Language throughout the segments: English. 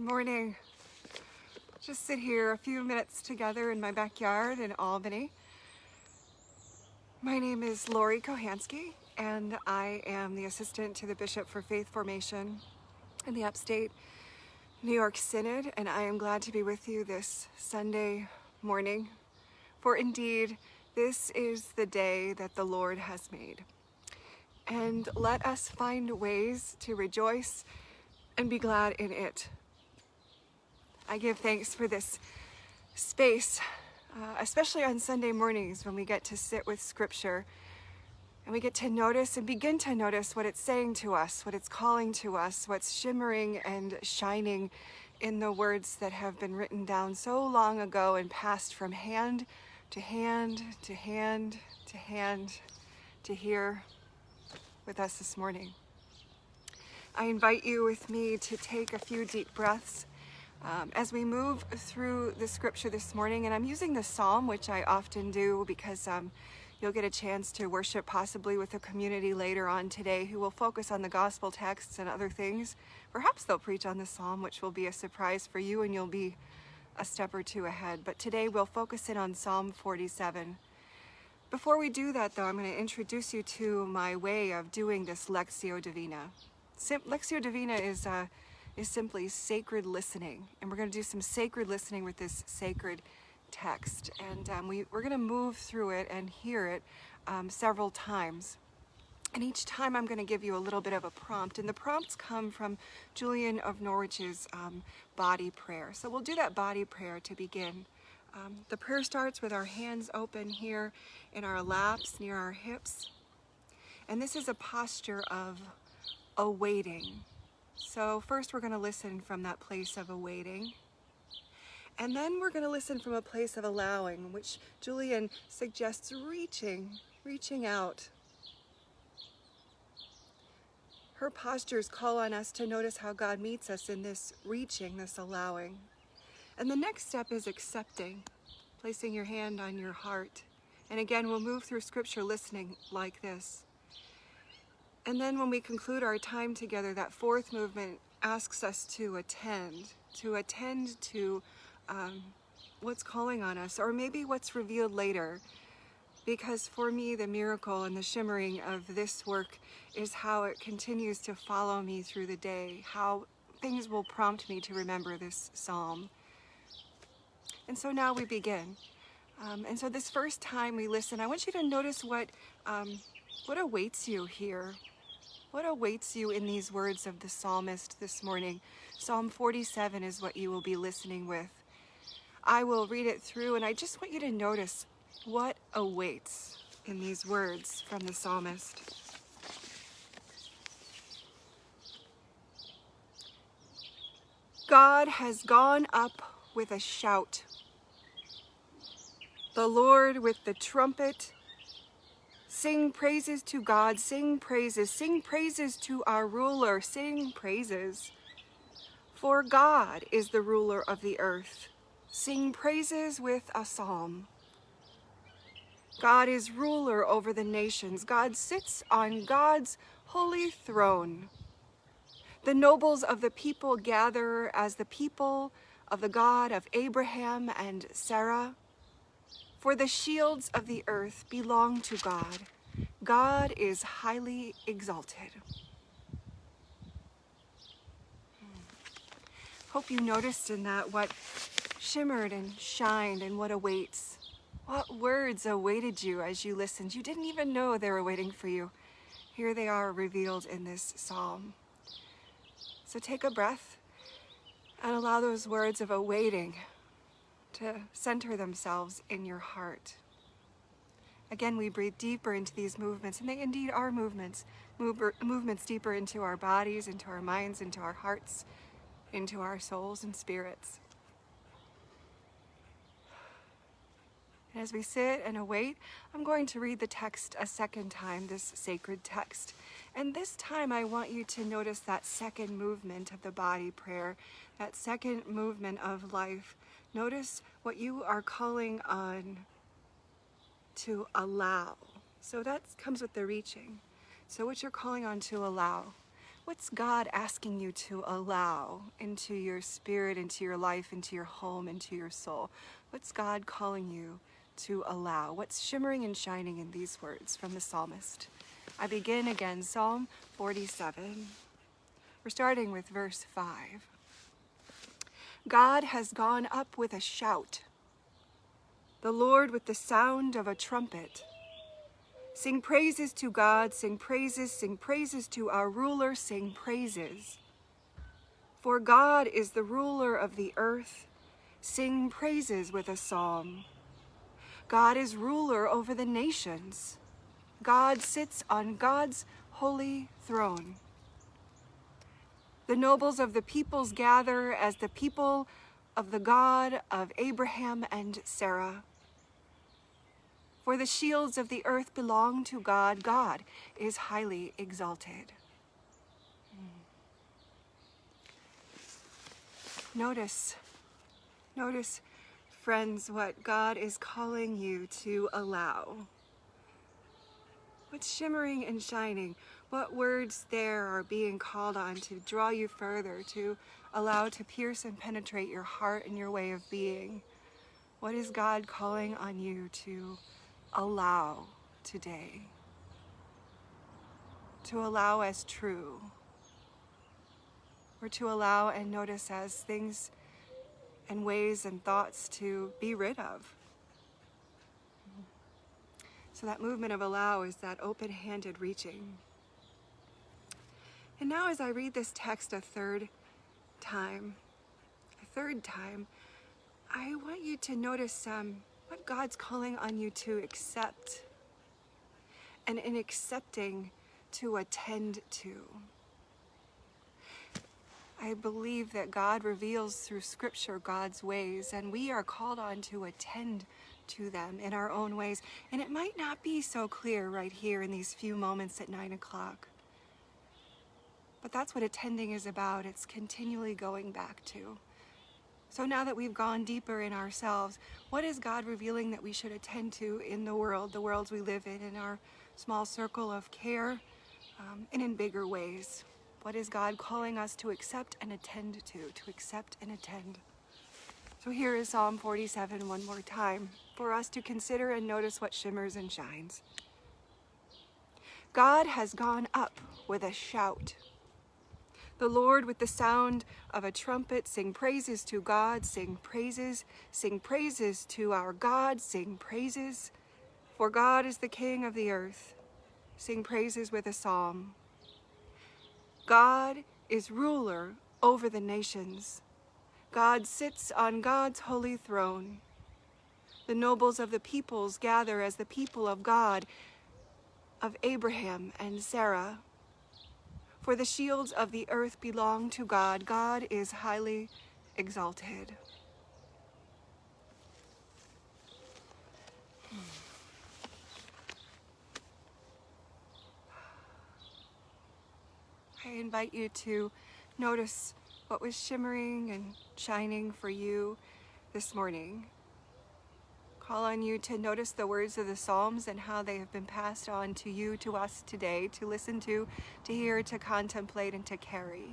Good morning. Just sit here a few minutes together in my backyard in Albany. My name is Kochanski, and I am the assistant to the Bishop for Faith Formation in the Upstate New York Synod, and I am glad to be with you this Sunday morning. For indeed, this is the day that the Lord has made. And let us find ways to rejoice and be glad in it. I give thanks for this space, especially on Sunday mornings when we get to sit with Scripture and we get to notice and begin to notice what it's saying to us, what it's calling to us, what's shimmering and shining in the words that have been written down so long ago and passed from hand to hand to hand to hand to here with us this morning. I invite you with me to take a few deep breaths as we move through the scripture this morning. And I'm using the psalm, which I often do, because you'll get a chance to worship possibly with a community later on today who will focus on the gospel texts and other things. Perhaps they'll preach on the psalm, which will be a surprise for you, and you'll be a step or two ahead. But today we'll focus in on Psalm 47. Before we do that, though, I'm going to introduce you to my way of doing this Lectio Divina. Lectio Divina is simply sacred listening, and we're going to do some sacred listening with this sacred text, and we're going to move through it and hear it several times, and each time I'm going to give you a little bit of a prompt, and the prompts come from Julian of Norwich's body prayer. So we'll do that body prayer to begin. The prayer starts with our hands open here in our laps near our hips, and this is a posture of awaiting. So first we're going to listen from that place of awaiting, and then we're going to listen from a place of allowing, which Julian suggests reaching out. Her postures call on us to notice how God meets us in this reaching, this allowing. And the next step is accepting, placing your hand on your heart. And again, we'll move through scripture listening like this. And then when we conclude our time together, that fourth movement asks us to attend to what's calling on us, or maybe what's revealed later. Because for me, the miracle and the shimmering of this work is how it continues to follow me through the day, how things will prompt me to remember this psalm. And so now we begin. And so this first time we listen, I want you to notice what awaits you here. What awaits you in these words of the psalmist this morning? Psalm 47 is what you will be listening with. I will read it through, and I just want you to notice what awaits in these words from the psalmist. God has gone up with a shout. The Lord with the trumpet. Sing praises to God, sing praises to our ruler, sing praises. For God is the ruler of the earth. Sing praises with a psalm. God is ruler over the nations. God sits on God's holy throne. The nobles of the people gather as the people of the God of Abraham and Sarah. For the shields of the earth belong to God. God is highly exalted. Hope you noticed in that what shimmered and shined and what awaits. What words awaited you as you listened? You didn't even know they were waiting for you. Here they are revealed in this psalm. So take a breath and allow those words of awaiting to center themselves in your heart. Again, we breathe deeper into these movements, and they indeed are movements deeper into our bodies, into our minds, into our hearts, into our souls and spirits. And as we sit and await, I'm going to read the text a second time, this sacred text. And this time I want you to notice that second movement of the body prayer, that second movement of life. Notice what you are calling on to allow. So that comes with the reaching. So what you're calling on to allow. What's God asking you to allow into your spirit, into your life, into your home, into your soul? What's God calling you to allow? What's shimmering and shining in these words from the psalmist? I begin again, Psalm 47. We're starting with verse 5. God has gone up with a shout, the Lord with the sound of a trumpet. Sing praises to God, sing praises to our ruler, sing praises. For God is the ruler of the earth, sing praises with a psalm. God is ruler over the nations. God sits on God's holy throne. The nobles of the peoples gather as the people of the God of Abraham and Sarah. For the shields of the earth belong to God. God is highly exalted. Notice, friends, what God is calling you to allow. What's shimmering and shining? What words there are being called on to draw you further, to allow to pierce and penetrate your heart and your way of being? What is God calling on you to allow today? To allow as true, or to allow and notice as things and ways and thoughts to be rid of. So that movement of allow is that open-handed reaching. And now as I read this text a third time, I want you to notice what God's calling on you to accept, and in accepting, to attend to. I believe that God reveals through Scripture God's ways, and we are called on to attend to them in our own ways. And it might not be so clear right here in these few moments at 9 o'clock. But that's what attending is about. It's continually going back to. So now that we've gone deeper in ourselves, what is God revealing that we should attend to in the worlds we live in our small circle of care, and in bigger ways? What is God calling us to accept and attend to accept and attend? So here is Psalm 47 one more time for us to consider and notice what shimmers and shines. God has gone up with a shout. The Lord with the sound of a trumpet. Sing praises to God, sing praises to our God, sing praises. For God is the King of the earth. Sing praises with a psalm. God is ruler over the nations. God sits on God's holy throne. The nobles of the peoples gather as the people of God, of Abraham and Sarah. For the shields of the earth belong to God. God is highly exalted. I invite you to notice what was shimmering and shining for you this morning. Call on you to notice the words of the Psalms and how they have been passed on to you, to us today, to listen to hear, to contemplate, and to carry.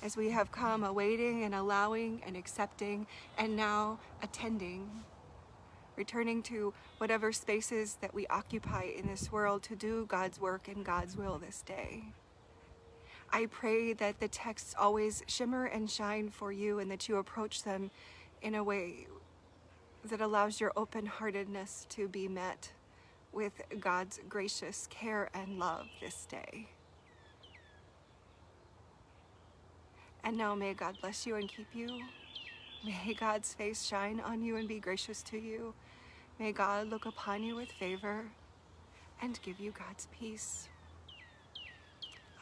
As we have come awaiting and allowing and accepting and now attending, returning to whatever spaces that we occupy in this world to do God's work and God's will this day. I pray that the texts always shimmer and shine for you, and that you approach them in a way that allows your open-heartedness to be met with God's gracious care and love this day. And now may God bless you and keep you. May God's face shine on you and be gracious to you. May God look upon you with favor and give you God's peace.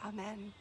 Amen.